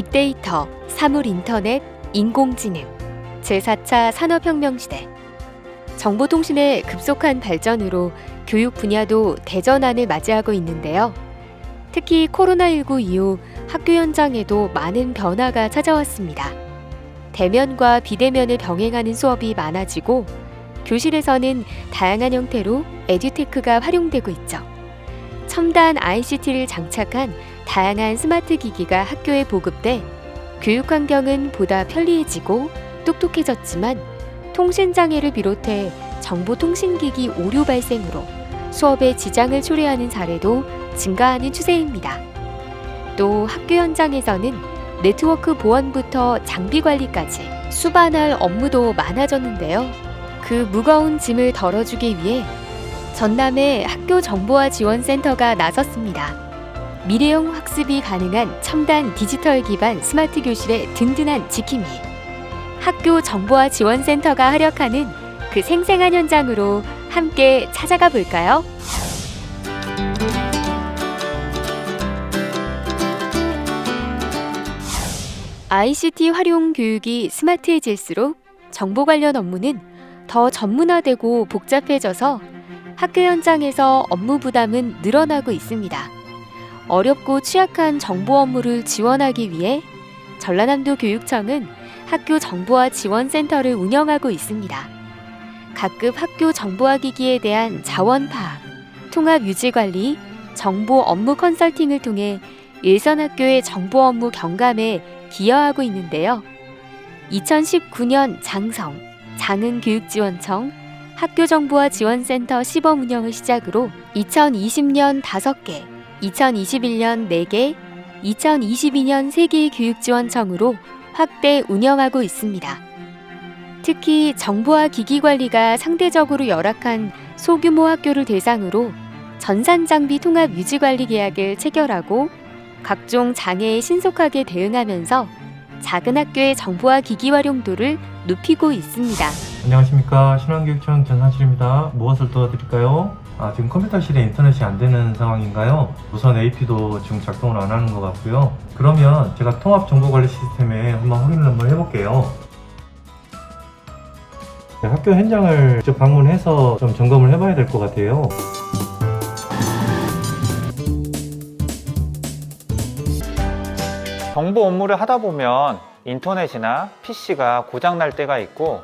빅데이터, 사물인터넷, 인공지능, 제4차 산업혁명 시대. 정보통신의 급속한 발전으로 교육 분야도 대전환을 맞이하고 있는데요. 특히 코로나19 이후 학교 현장에도 많은 변화가 찾아왔습니다. 대면과 비대면을 병행하는 수업이 많아지고 교실에서는 다양한 형태로 에듀테크가 활용되고 있죠. 첨단 ICT를 장착한 다양한 스마트 기기가 학교에 보급돼 교육 환경은 보다 편리해지고 똑똑해졌지만 통신장애를 비롯해 정보통신기기 오류 발생으로 수업에 지장을 초래하는 사례도 증가하는 추세입니다. 또 학교 현장에서는 네트워크 보안부터 장비 관리까지 수반할 업무도 많아졌는데요. 그 무거운 짐을 덜어주기 위해 전남의 학교정보화지원센터가 나섰습니다. 미래형 학습이 가능한 첨단 디지털 기반 스마트 교실의 든든한 지킴이. 학교정보화지원센터가 활약하는 그 생생한 현장으로 함께 찾아가 볼까요? ICT 활용 교육이 스마트해질수록 정보 관련 업무는 더 전문화되고 복잡해져서 학교 현장에서 업무 부담은 늘어나고 있습니다. 어렵고 취약한 정보 업무를 지원하기 위해 전라남도 교육청은 학교 정보화 지원센터를 운영하고 있습니다. 각급 학교 정보화 기기에 대한 자원 파악, 통합 유지 관리, 정보 업무 컨설팅을 통해 일선 학교의 정보 업무 경감에 기여하고 있는데요. 2019년 장성, 장흥교육지원청 학교정보화 지원센터 시범 운영을 시작으로 2020년 5개, 2021년 4개, 2022년 3개의 교육지원청으로 확대 운영하고 있습니다. 특히 정보화 기기 관리가 상대적으로 열악한 소규모 학교를 대상으로 전산장비 통합 유지관리 계약을 체결하고 각종 장애에 신속하게 대응하면서 작은 학교의 정보화 기기 활용도를 높이고 있습니다. 안녕하십니까. 신안교육청 전산실입니다. 무엇을 도와드릴까요? 지금 컴퓨터실에 인터넷이 안 되는 상황인가요? 우선 AP도 지금 작동을 안 하는 것 같고요. 그러면 제가 통합정보관리 시스템에 한번 해볼게요. 학교 현장을 직접 방문해서 좀 점검을 해봐야 될 것 같아요. 정보 업무를 하다 보면 인터넷이나 PC가 고장날 때가 있고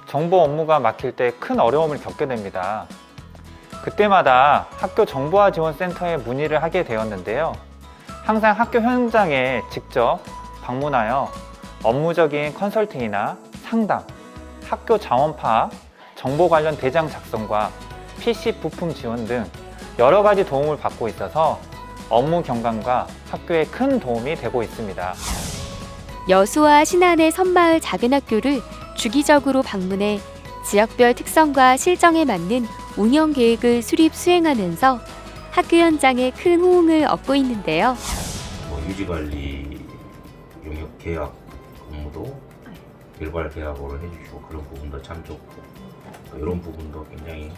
정보 업무가 막힐 때 큰 어려움을 겪게 됩니다. 그때마다 학교 정보화 지원센터에 문의를 하게 되었는데요. 항상 학교 현장에 직접 방문하여 업무적인 컨설팅이나 상담, 학교 자원 파악, 정보 관련 대장 작성과 PC 부품 지원 등 여러 가지 도움을 받고 있어서 업무 경감과 학교에 큰 도움이 되고 있습니다. 여수와 신안의 섬마을 작은 학교를 주기적으로 방문해 지역별 특성과 실정에 맞는 운영 계획을 수립 수행하면서 학교 현장에 큰 호응을 얻고 있는데요. 유지관리 용역 계약 업무도 일괄 계약으로 해주시고 그런 부분도 참 좋고 이런 부분도 굉장히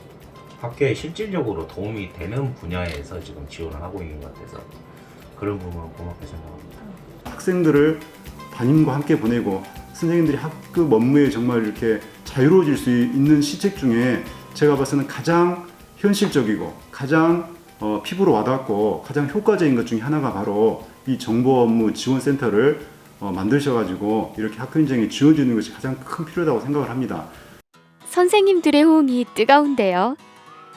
학교에 실질적으로 도움이 되는 분야에서 지금 지원을 하고 있는 것 같아서 그런 부분은 고맙게 생각합니다. 학생들을 담임과 함께 보내고 선생님들이 학급 업무에 정말 이렇게 자유로워질 수 있는 시책 중에 제가 봤을 때는 가장 현실적이고 가장 피부로 와닿고 가장 효과적인 것 중에 하나가 바로 이 정보 업무 지원센터를 만드셔가지고 이렇게 학교 현장에 지원주는 것이 가장 큰 필요하다고 생각을 합니다. 선생님들의 호응이 뜨거운데요.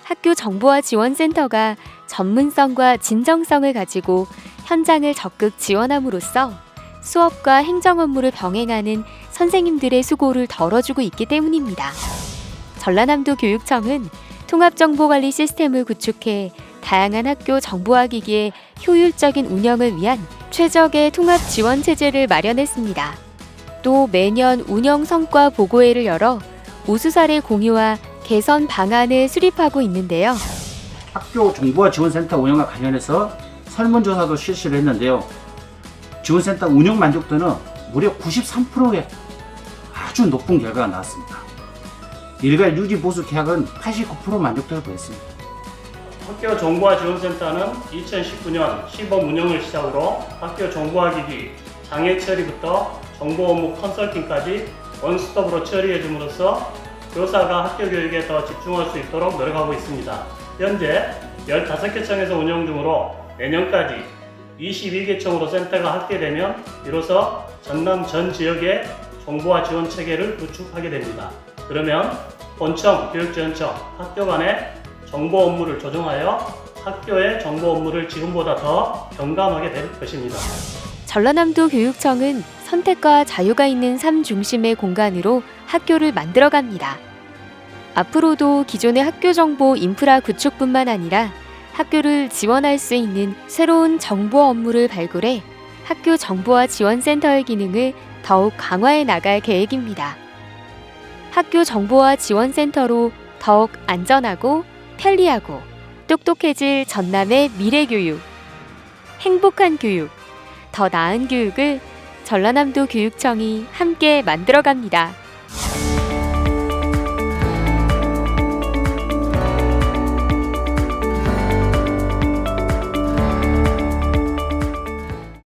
학교 정보화 지원센터가 전문성과 진정성을 가지고 현장을 적극 지원함으로써 수업과 행정 업무를 병행하는 선생님들의 수고를 덜어주고 있기 때문입니다. 전라남도 교육청은 통합정보관리 시스템을 구축해 다양한 학교 정보화 기기의 효율적인 운영을 위한 최적의 통합 지원 체제를 마련했습니다. 또 매년 운영 성과 보고회를 열어 우수 사례 공유와 개선 방안을 수립하고 있는데요. 학교 정보화 지원센터 운영과 관련해서 설문조사도 실시를 했는데요. 지원센터 운영 만족도는 무려 93%의 아주 높은 결과가 나왔습니다. 일괄 유지 보수 계약은 89% 만족도를 보였습니다. 학교 정보화 지원센터는 2019년 시범 운영을 시작으로 학교 정보화 기기 장애 처리부터 정보 업무 컨설팅까지 원스톱으로 처리해 줌으로써 교사가 학교 교육에 더 집중할 수 있도록 노력하고 있습니다. 현재 15개청에서 운영 중으로 내년까지 22개청으로 센터가 확대되면 비로소 전남 전 지역의 정보화 지원 체계를 구축하게 됩니다. 그러면 본청, 교육지원청, 학교 간의 정보 업무를 조정하여 학교의 정보 업무를 지금보다 더 경감하게 될 것입니다. 전라남도 교육청은 선택과 자유가 있는 삶 중심의 공간으로 학교를 만들어갑니다. 앞으로도 기존의 학교 정보 인프라 구축뿐만 아니라 학교를 지원할 수 있는 새로운 정보 업무를 발굴해 학교 정보화 지원센터의 기능을 더욱 강화해 나갈 계획입니다. 학교 정보화 지원센터로 더욱 안전하고 편리하고 똑똑해질 전남의 미래 교육, 행복한 교육, 더 나은 교육을 전라남도 교육청이 함께 만들어갑니다.